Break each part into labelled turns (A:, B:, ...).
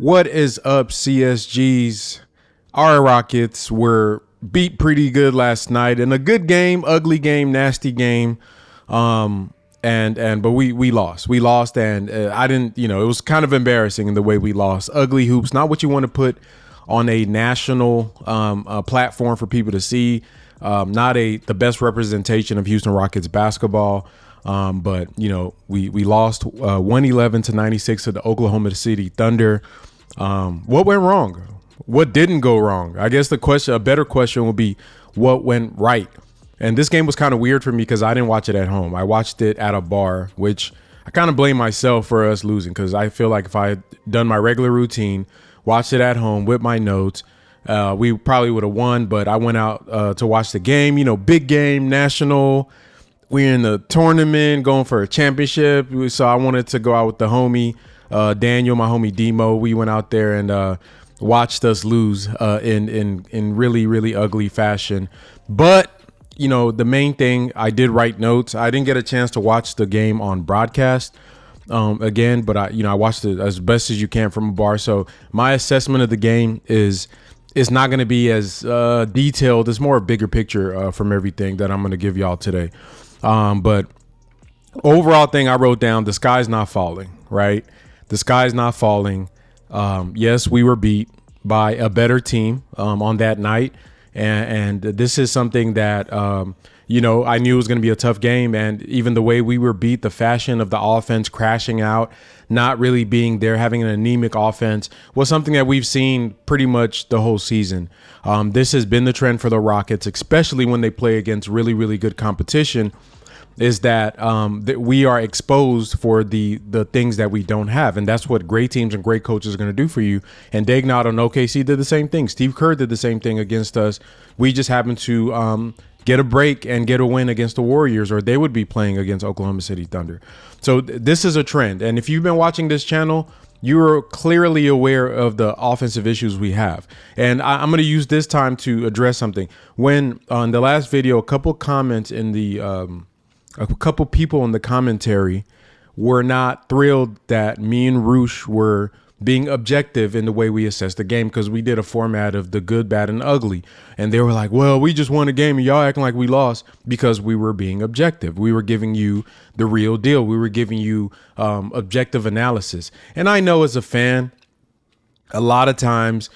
A: What is up, CSGs? Our Rockets were beat pretty good last night in a good game, ugly game, nasty game. But we lost. We lost, and I didn't. It was kind of embarrassing in the way we lost. Ugly hoops, not what you want to put on a national platform for people to see. Not the best representation of Houston Rockets basketball. But we lost 111 to 96 to the Oklahoma City Thunder. What went wrong? What didn't go wrong? I guess a better question would be what went right. And this game was kind of weird for me because I didn't watch it at home. I watched it at a bar, which I kind of blame myself for us losing because I feel like if I had done my regular routine, watched it at home with my notes, we probably would have won. But I went out to watch the game, big game, national. We're in the tournament, going for a championship. So I wanted to go out with the homie Daniel, my homie Demo. We went out there and watched us lose in really, really ugly fashion. But the main thing, I did write notes. I didn't get a chance to watch the game on broadcast again, but I watched it as best as you can from a bar. So my assessment of the game is not going to be as detailed. It's more a bigger picture from everything that I'm going to give y'all today. But overall thing I wrote down, the sky's not falling, right? The sky's not falling. Yes, we were beat by a better team on that night. And this is something that, I knew it was going to be a tough game. And even the way we were beat, the fashion of the offense crashing out, not really being there, having an anemic offense was something that we've seen pretty much the whole season. This has been the trend for the Rockets, especially when they play against really, really good competition, is that we are exposed for the things that we don't have. And that's what great teams and great coaches are going to do for you. And Dagnott on OKC did the same thing. Steve Kerr did the same thing against us. We just happened to get a break and get a win against the Warriors, or they would be playing against Oklahoma City Thunder. So this is a trend. And if you've been watching this channel, you're clearly aware of the offensive issues we have. And I'm going to use this time to address something. When on the last video, a couple comments in the a couple people in the commentary were not thrilled that me and Roosh were being objective in the way we assessed the game, because we did a format of the good, bad, and ugly. And they were like, well, we just won a game and y'all acting like we lost, because we were being objective. We were giving you the real deal. We were giving you objective analysis. And I know as a fan, a lot of times,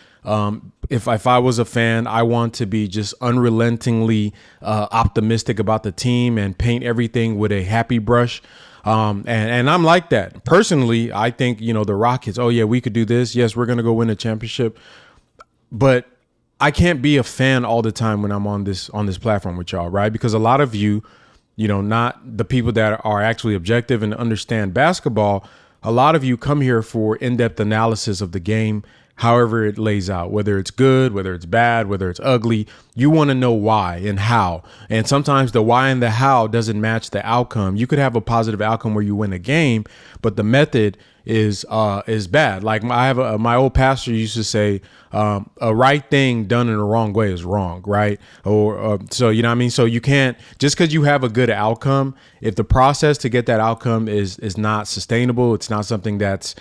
A: if I was a fan, I want to be just unrelentingly optimistic about the team and paint everything with a happy brush. And I'm like that. Personally, I think, the Rockets, oh, yeah, we could do this. Yes, we're going to go win a championship. But I can't be a fan all the time when I'm on this platform with y'all, right? Because a lot of you, not the people that are actually objective and understand basketball, a lot of you come here for in-depth analysis of the game, however it lays out, whether it's good, whether it's bad, whether it's ugly. You want to know why and how. And sometimes the why and the how doesn't match the outcome. You could have a positive outcome where you win a game, but the method is bad. Like my old pastor used to say, a right thing done in the wrong way is wrong, right? So you know what I mean? So you can't, just because you have a good outcome, if the process to get that outcome is not sustainable, it's not something that's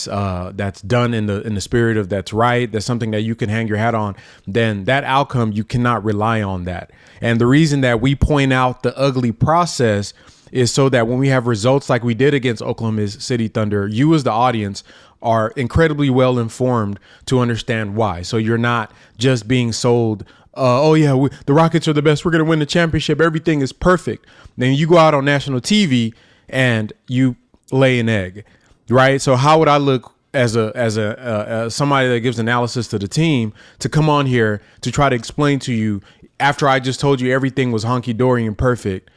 A: done in the spirit of that's right, that's something that you can hang your hat on, then that outcome, you cannot rely on that. And the reason that we point out the ugly process is so that when we have results like we did against Oklahoma City Thunder, you as the audience are incredibly well informed to understand why. So you're not just being sold, the Rockets are the best, we're going to win the championship, everything is perfect. Then you go out on national TV and you lay an egg. Right. So how would I look as somebody that gives analysis to the team to come on here to try to explain to you after I just told you everything was honky dory and perfect?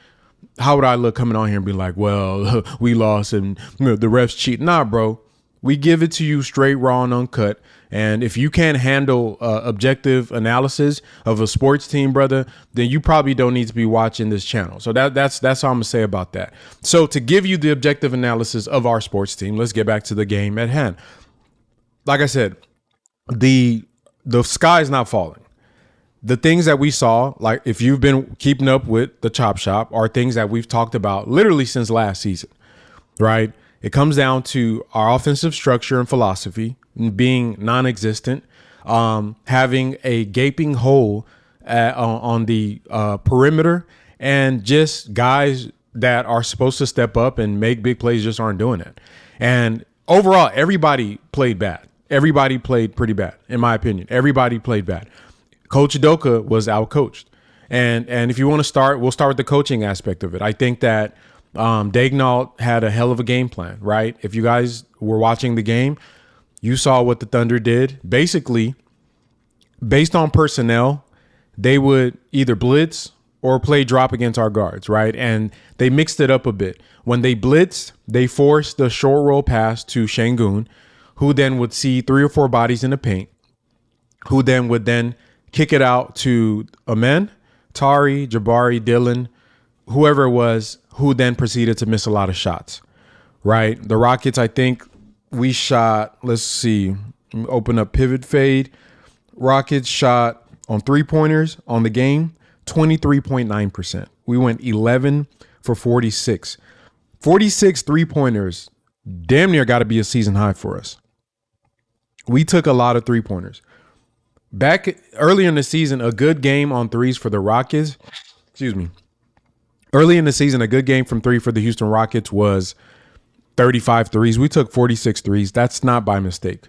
A: How would I look coming on here and be like, well, we lost and the refs cheat? Nah, bro. We give it to you straight, raw, and uncut. And if you can't handle objective analysis of a sports team, brother, then you probably don't need to be watching this channel. So that's all I'm gonna say about that. So to give you the objective analysis of our sports team, let's get back to the game at hand. Like I said, the sky is not falling. The things that we saw, like if you've been keeping up with the Chop Shop, are things that we've talked about literally since last season, right? It comes down to our offensive structure and philosophy being non-existent, having a gaping hole on the perimeter, and just guys that are supposed to step up and make big plays just aren't doing it. And overall, everybody played bad. Everybody played pretty bad, in my opinion. Everybody played bad. Coach Udoka was outcoached. And if you want to start, we'll start with the coaching aspect of it. I think that Daignault had a hell of a game plan, right? If you guys were watching the game, you saw what the Thunder did. Basically, based on personnel, they would either blitz or play drop against our guards, right? And they mixed it up a bit. When they blitzed, they forced the short roll pass to Sengun, who then would see 3 or 4 bodies in the paint, who then would kick it out to Amen, Tari, Jabari, Dylan, whoever it was, who then proceeded to miss a lot of shots, right? The Rockets, I think we shot, let's see, open up pivot fade. Rockets shot on 3-pointers on the game, 23.9%. We went 11 for 46. 46 3-pointers damn near got to be a season high for us. We took a lot of 3-pointers. Back earlier in the season, a good game on threes for the Rockets. Early in the season, a good game from 3 for the Houston Rockets was 35 threes. We took 46 threes. That's not by mistake.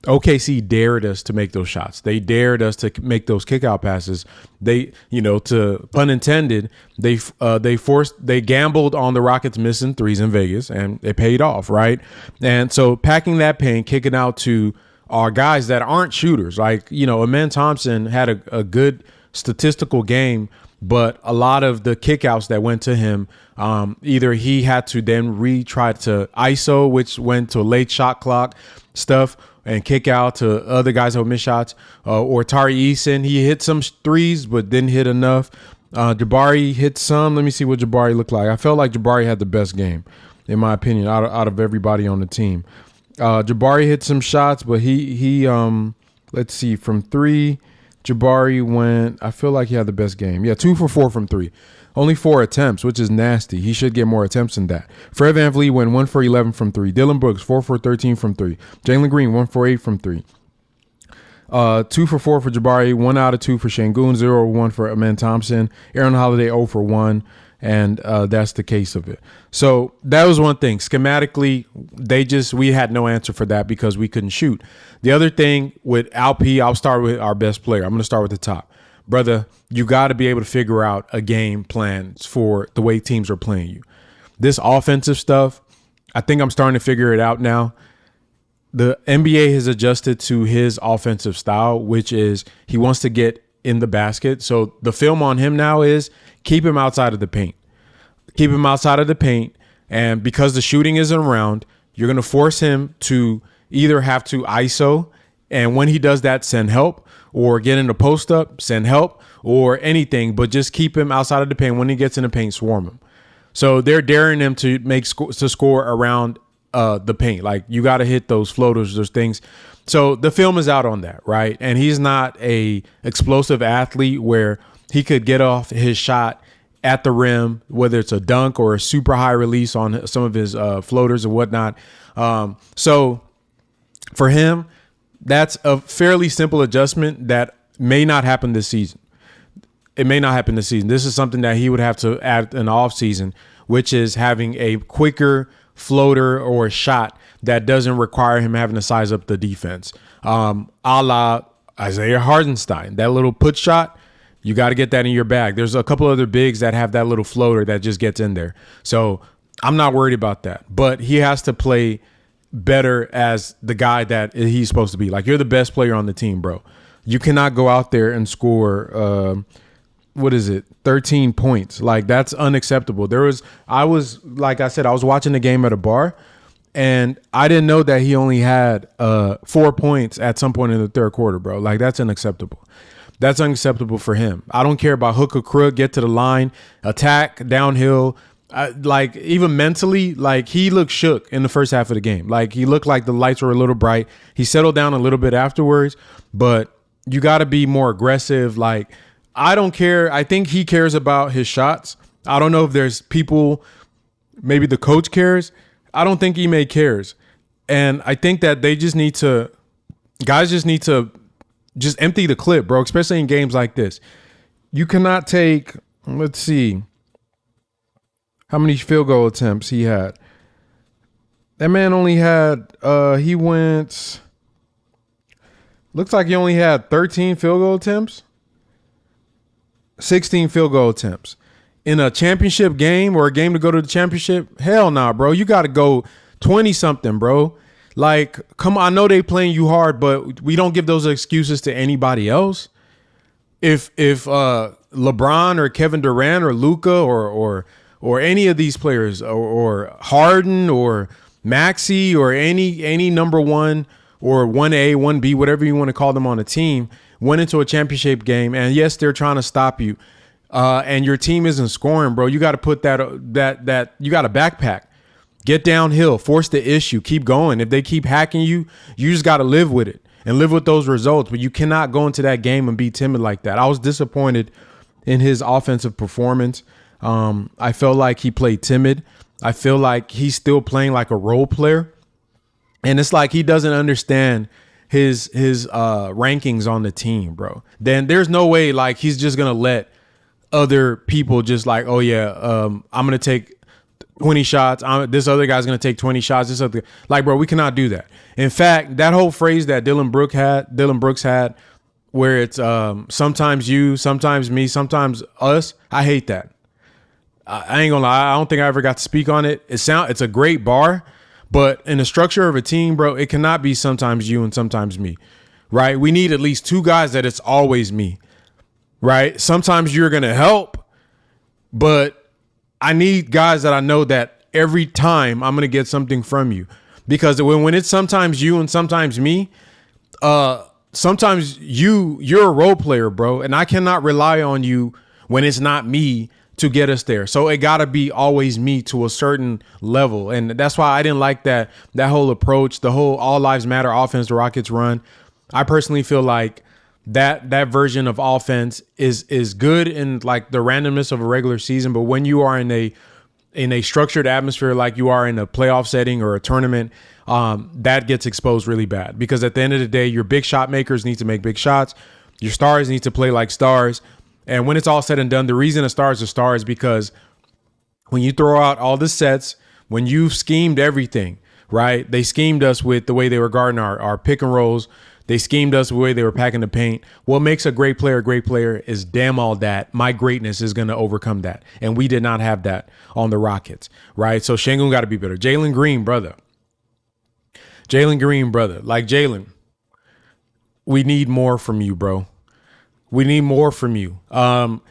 A: OKC dared us to make those shots. They dared us to make those kickout passes. They, to pun intended, they gambled on the Rockets missing threes in Vegas, and it paid off, right? And so packing that paint, kicking out to our guys that aren't shooters, like, Amen Thompson had a good statistical game, but a lot of the kickouts that went to him, either he had to then retry to ISO, which went to late shot clock stuff, and kick out to other guys that would miss shots, or Tari Eason. He hit some threes, but didn't hit enough. Jabari hit some. Let me see what Jabari looked like. I felt like Jabari had the best game, in my opinion, out of everybody on the team. Jabari hit some shots, but he let's see, from 3, Jabari went, I feel like he had the best game. Yeah, 2 for 4 from 3. Only 4 attempts, which is nasty. He should get more attempts than that. Fred VanVleet went 1 for 11 from 3. Dylan Brooks, 4 for 13 from 3. Jalen Green, 1 for 8 from 3. 2 for 4 for Jabari, 1 out of 2 for Sengun, 0 1 for Amen Thompson. Aaron Holiday, 0 for 1. And that's the case of it. So that was one thing. Schematically, we had no answer for that because we couldn't shoot. The other thing with Alp, I'll start with our best player. I'm going to start with the top. Brother, you got to be able to figure out a game plan for the way teams are playing you. This offensive stuff, I think I'm starting to figure it out now. The NBA has adjusted to his offensive style, which is he wants to get in the basket. So the film on him now is keep him outside of the paint. Keep him outside of the paint. And because the shooting isn't around, you're going to force him to either have to ISO, and when he does that, send help, or get in the post up, send help, or anything, but just keep him outside of the paint. When he gets in the paint, swarm him. So they're daring him to score around the paint. Like, you got to hit those floaters, those things. So the film is out on that, right? And he's not a explosive athlete where he could get off his shot at the rim, whether it's a dunk or a super high release on some of his floaters and whatnot. So for him, that's a fairly simple adjustment that may not happen this season. It may not happen this season. This is something that he would have to add in the offseason, which is having a quicker floater or a shot that doesn't require him having to size up the defense. A la Isaiah Hardenstein, that little put shot, you got to get that in your bag. There's a couple other bigs that have that little floater that just gets in there. So I'm not worried about that. But he has to play better as the guy that he's supposed to be. Like, you're the best player on the team, bro. You cannot go out there and score 13 points. Like, that's unacceptable. I was watching the game at a bar, and I didn't know that he only had 4 points at some point in the third quarter, bro. Like, that's unacceptable. That's unacceptable for him. I don't care about hook or crook, get to the line, attack, downhill. Like, even mentally, like, he looked shook in the first half of the game. Like, he looked like the lights were a little bright. He settled down a little bit afterwards, but you got to be more aggressive. Like, I don't care. I think he cares about his shots. I don't know if there's people, maybe the coach cares. I don't think Ime cares. And I think that guys just need to just empty the clip, bro, especially in games like this. You cannot take, let's see, how many field goal attempts he had. That man only had, looks like he only had 13 field goal attempts, 16 field goal attempts. In a championship game or a game to go to the championship, hell nah, bro. You got to go 20-something, bro. Like, come on, I know they playing you hard, but we don't give those excuses to anybody else. If LeBron or Kevin Durant or Luka or any of these players or Harden or Maxey or any number one or 1A, 1B, whatever you want to call them on a team, went into a championship game, and yes, they're trying to stop you, and your team isn't scoring, bro. You got to put that you got to backpack, get downhill, force the issue, keep going. If they keep hacking you, you just got to live with it and live with those results. But you cannot go into that game and be timid like that. I was disappointed in his offensive performance. I felt like he played timid. I feel like he's still playing like a role player. And it's like he doesn't understand his rankings on the team, bro. Then there's no way like he's just going to let other people just like, oh, yeah, I'm going to take 20 shots. This other guy's going to take 20 shots. This other, like, bro, we cannot do that. In fact, that whole phrase that Dylan Brooks had, where it's sometimes you, sometimes me, sometimes us, I hate that. I ain't gonna lie. I don't think I ever got to speak on it. It's a great bar, but in the structure of a team, bro, it cannot be sometimes you and sometimes me, right? We need at least two guys that it's always me, right? Sometimes you're going to help, but I need guys that I know that every time I'm going to get something from you, because when it's sometimes you and sometimes me, sometimes you're a role player, bro, and I cannot rely on you when it's not me to get us there. So it got to be always me to a certain level. And that's why I didn't like that whole approach, the whole all lives matter offense the Rockets run. I personally feel like that version of offense is good in like the randomness of a regular season. But when you are in a structured atmosphere, like you are in a playoff setting or a tournament, that gets exposed really bad, because at the end of the day, your big shot makers need to make big shots. Your stars need to play like stars. And when it's all said and done, the reason a star is a star is because when you throw out all the sets, when you've schemed everything, right? They schemed us with the way they were guarding our pick and rolls. They schemed us with the way they were packing the paint. What makes a great player is damn all that. My greatness is going to overcome that. And we did not have that on the Rockets, right? So Sengun got to be better. Jalen Green, brother. Like, Jalen, we need more from you, bro. We need more from you. And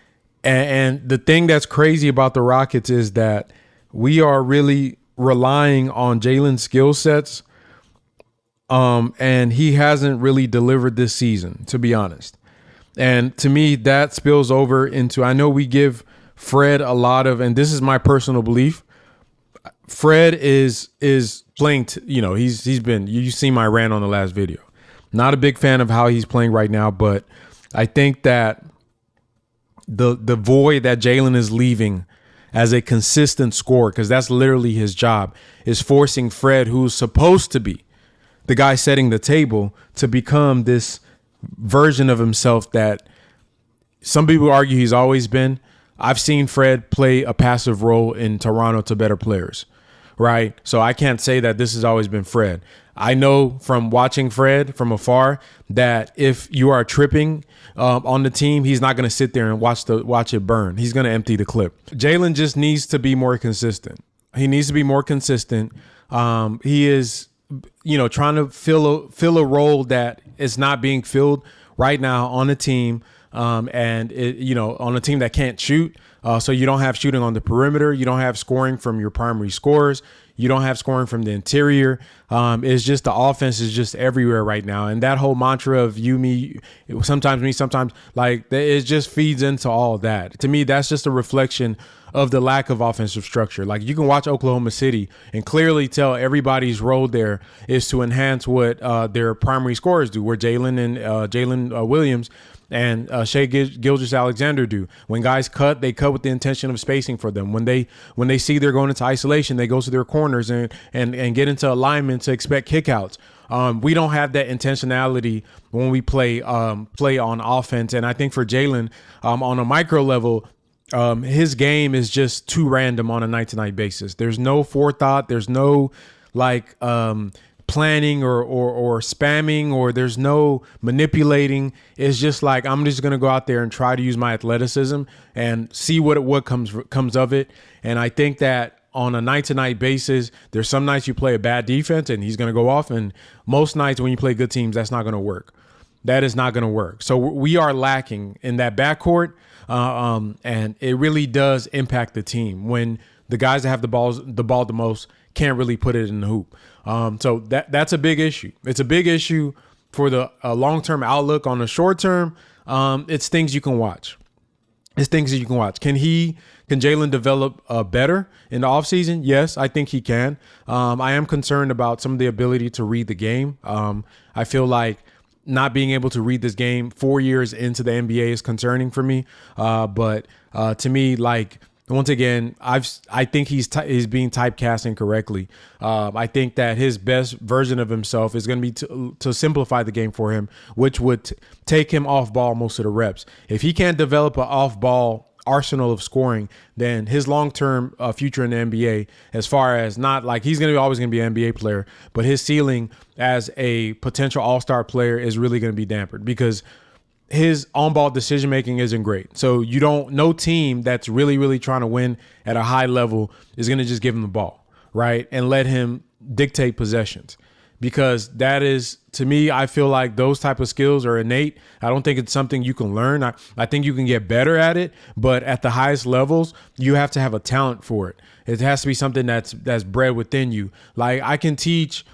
A: the thing that's crazy about the Rockets is that we are really relying on Jalen's skill sets. And he hasn't really delivered this season, to be honest. And to me, that spills over into, I know we give Fred a lot of, and this is my personal belief, Fred is playing, he's been, you see my rant on the last video. Not a big fan of how he's playing right now, but I think that the void that Jalen is leaving as a consistent scorer, because that's literally his job, is forcing Fred, who's supposed to be the guy setting the table, to become this version of himself that some people argue he's always been. I've seen Fred play a passive role in Toronto to better players, right? So I can't say that this has always been Fred. I know from watching Fred from afar that if you are tripping on the team, he's not going to sit there and watch it burn. He's going to empty the clip. Jalen just needs to be more consistent. He needs to be more consistent. He is, trying to fill a role that is not being filled right now on the team. And on a team that can't shoot. So you don't have shooting on the perimeter. You don't have scoring from your primary scorers. You don't have scoring from the interior. It's just the offense is just everywhere right now. And that whole mantra of you, me, sometimes, like, it just feeds into all that. To me, that's just a reflection of the lack of offensive structure. Like, you can watch Oklahoma City and clearly tell everybody's role there is to enhance what their primary scorers do, where Jalen Williams and Shea Gilgeous-Alexander do. When guys cut, they cut with the intention of spacing for them. When they see they're going into isolation, they go to their corners and get into alignment to expect kickouts. We don't have that intentionality when we play on offense. And I think for Jalen, on a micro level, his game is just too random on a night-to-night basis. There's no forethought. There's no planning or spamming, or there's no manipulating. It's just like, I'm just going to go out there and try to use my athleticism and see what comes of it. And I think that on a night-to-night basis, there's some nights you play a bad defense and he's going to go off. And most nights when you play good teams, that's not going to work. That is not going to work. So we are lacking in that backcourt. And it really does impact the team when the guys that have the ball the most can't really put it in the hoop. So that's a big issue. It's a big issue for the long-term outlook. On the short term, it's things you can watch. It's things that you can watch. Can Jalen develop better in the offseason? Yes, I think he can. I am concerned about some of the ability to read the game. I feel like not being able to read this game 4 years into the NBA is concerning for me. But to me, like, once again, I think he's being typecast incorrectly. I think that his best version of himself is going to be to simplify the game for him, which would take him off ball most of the reps. If he can't develop an off ball arsenal of scoring, then his long-term future in the NBA, as far as not like he's always going to be an NBA player, but his ceiling as a potential all-star player is really going to be dampened because his on-ball decision-making isn't great. So no team that's really, really trying to win at a high level is going to just give him the ball, right, and let him dictate possessions. Because that is, to me, I feel like those type of skills are innate. I don't think it's something you can learn. I think you can get better at it, but at the highest levels, you have to have a talent for it. It has to be something that's bred within you. Like I can teach,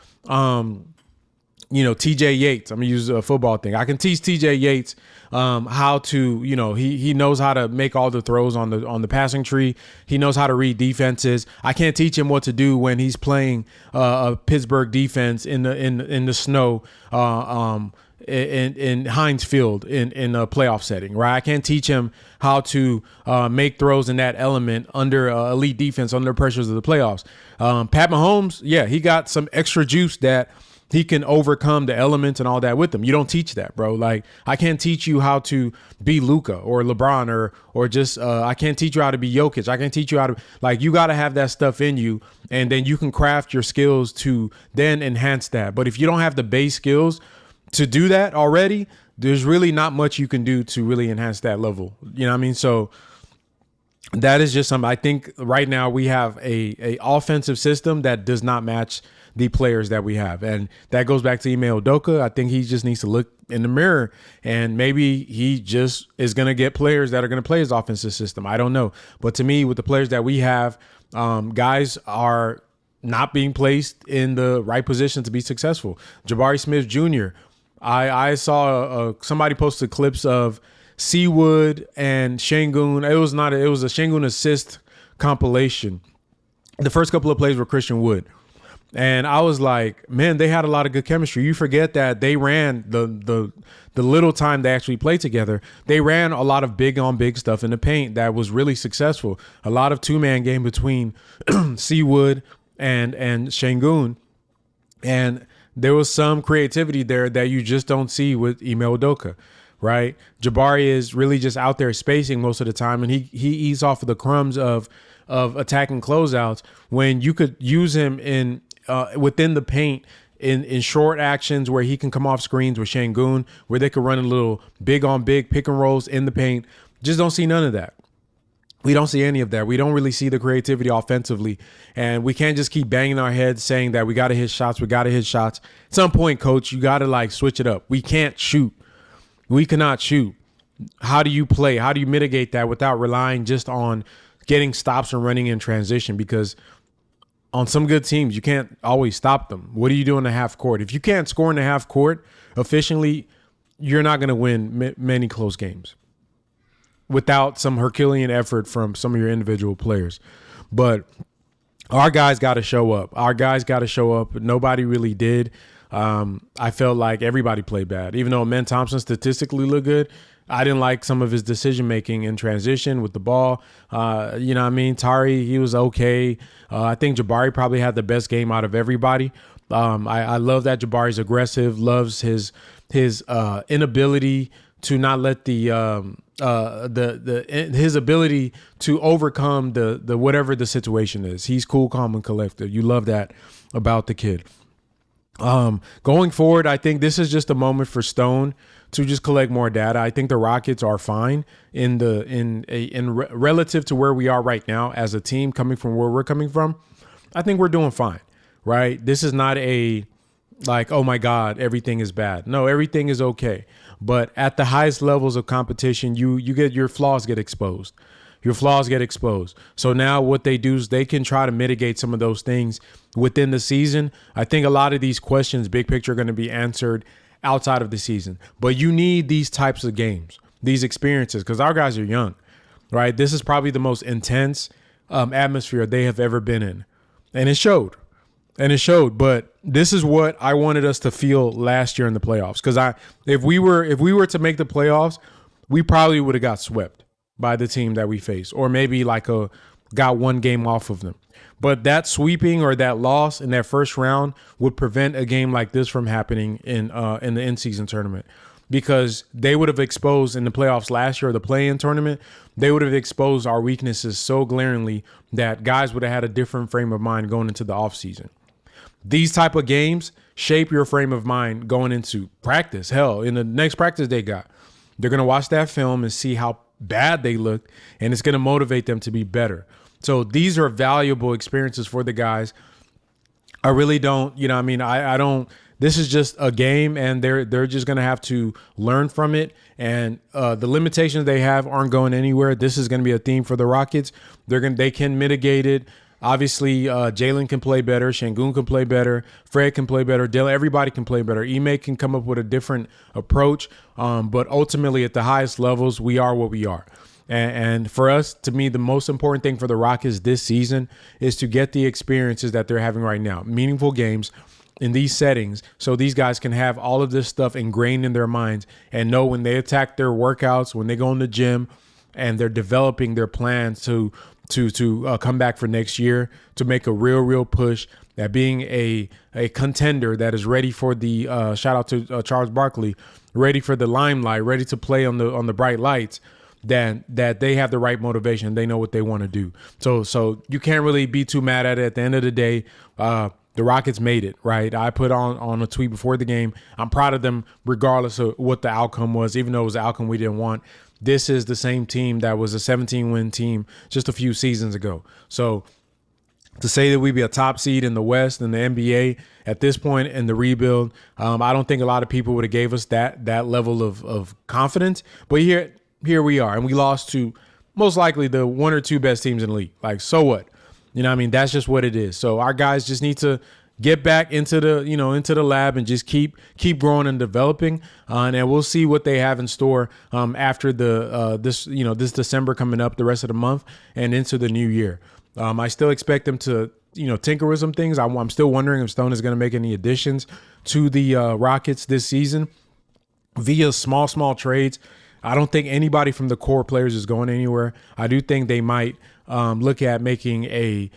A: TJ Yates. I'm gonna use a football thing. I can teach TJ Yates how to, he knows how to make all the throws on the passing tree. He knows how to read defenses. I can't teach him what to do when he's playing a Pittsburgh defense in the snow in Heinz Field in a playoff setting, right? I can't teach him how to make throws in that element under elite defense under pressures of the playoffs. Pat Mahomes, yeah, he got some extra juice that he can overcome the elements and all that with them. You don't teach that, bro. Like I can't teach you how to be Luka or LeBron or just I can't teach you how to be Jokic. I can't teach you how to, like, you got to have that stuff in you, and then you can craft your skills to then enhance that. But if you don't have the base skills to do that already, there's really not much you can do to really enhance that level. You know what I mean? So that is just something. I think right now we have a offensive system that does not match the players that we have. And that goes back to Ime Udoka. I think he just needs to look in the mirror, and maybe he just is going to get players that are going to play his offensive system. I don't know. But to me, with the players that we have, guys are not being placed in the right position to be successful. Jabari Smith Jr., I saw somebody posted clips of Seawood and Sengun. It was a Sengun assist compilation. The first couple of plays were Christian Wood. And I was like, man, they had a lot of good chemistry. You forget that they ran the little time they actually played together. They ran a lot of big on big stuff in the paint that was really successful. A lot of two-man game between Seawood and Sengun. And there was some creativity there that you just don't see with Ime Udoka, right? Jabari is really just out there spacing most of the time, and he eats off of the crumbs of attacking closeouts when you could use him in within the paint in short actions where he can come off screens with Sengun, where they could run a little big on big pick and rolls in the paint. Just don't see none of that. We don't see any of that. We don't really see the creativity offensively. And we can't just keep banging our heads saying that we got to hit shots. We got to hit shots. At some point, coach, you got to switch it up. We can't shoot. We cannot shoot. How do you play? How do you mitigate that without relying just on getting stops and running in transition? Because on some good teams, you can't always stop them. What do you do in the half court? If you can't score in the half court efficiently, you're not going to win many close games without some Herculean effort from some of your individual players. But our guys got to show up. Our guys got to show up. Nobody really did. I felt like everybody played bad. Even though Amen Thompson statistically looked good, I didn't like some of his decision making in transition with the ball. You know what I mean? Tari, he was okay. I think Jabari probably had the best game out of everybody. I love that Jabari's aggressive, loves his inability to not let his ability to overcome the whatever the situation is. He's cool, calm, and collected. You love that about the kid. Going forward, I think this is just a moment for Stone to just collect more data. I think the Rockets are fine relative to where we are right now as a team, coming from where we're coming from. I think we're doing fine, right? This is not a like, oh my God, everything is bad. No, everything is okay. But at the highest levels of competition, you get your flaws get exposed. Your flaws get exposed. So now what they do is they can try to mitigate some of those things within the season. I think a lot of these questions, big picture, are going to be answered outside of the season. But you need these types of games, these experiences, because our guys are young, right? This is probably the most intense atmosphere they have ever been in. And it showed. But this is what I wanted us to feel last year in the playoffs. Because if we were to make the playoffs, we probably would have got swept by the team that we faced, or maybe got one game off of them. But that sweeping or that loss in that first round would prevent a game like this from happening in the in-season tournament, because they would have exposed in the playoffs last year, or the play-in tournament, they would have exposed our weaknesses so glaringly that guys would have had a different frame of mind going into the offseason. These type of games shape your frame of mind going into practice. Hell, in the next practice they got, they're going to watch that film and see how bad they looked, and it's going to motivate them to be better. So these are valuable experiences for the guys. I really don't, I don't, this is just a game, and they're just going to have to learn from it. And the limitations they have aren't going anywhere. This is going to be a theme for the Rockets. They can mitigate it. Obviously, Jalen can play better. Sengun can play better. Fred can play better. Everybody can play better. Ime can come up with a different approach. But ultimately, at the highest levels, we are what we are. And for us, to me, the most important thing for the Rockets this season is to get the experiences that they're having right now, meaningful games in these settings, so these guys can have all of this stuff ingrained in their minds and know when they attack their workouts, when they go in the gym, and they're developing their plans to come back for next year, to make a real push at being a contender that is ready for the shout out to Charles Barkley, ready for the limelight, ready to play on the bright lights. That they have the right motivation, they know what they want to do. So you can't really be too mad at it. At the end of the day, the Rockets made it, right? I put on a tweet before the game, I'm proud of them regardless of what the outcome was, even though it was an outcome we didn't want. This is the same team that was a 17-win team just a few seasons ago. So to say that we'd be a top seed in the West and the NBA at this point in the rebuild, I don't think a lot of people would have gave us that level of confidence. But here we are, and we lost to most likely the one or two best teams in the league. Like, so what? That's just what it is. So our guys just need to get back into the lab and just keep growing and developing. And we'll see what they have in store after this December coming up, the rest of the month, and into the new year. I still expect them to, tinker with some things. I'm still wondering if Stone is going to make any additions to the Rockets this season via small trades. I don't think anybody from the core players is going anywhere. I do think they might look at making a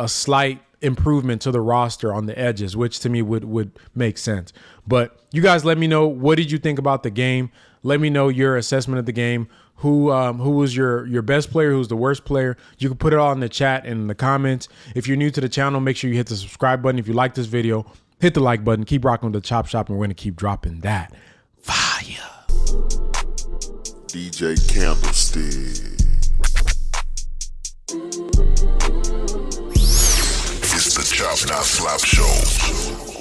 A: slight improvement to the roster on the edges, which to me would make sense. But you guys, let me know, what did you think about the game? Let me know your assessment of the game. Who was your best player? Who's the worst player? You can put it all in the chat and in the comments. If you're new to the channel, make sure you hit the subscribe button. If you like this video, hit the like button. Keep rocking with the Chop Shop, and we're going to keep dropping that fire.
B: DJ Candlestick. It's the Chop Not Slap Show.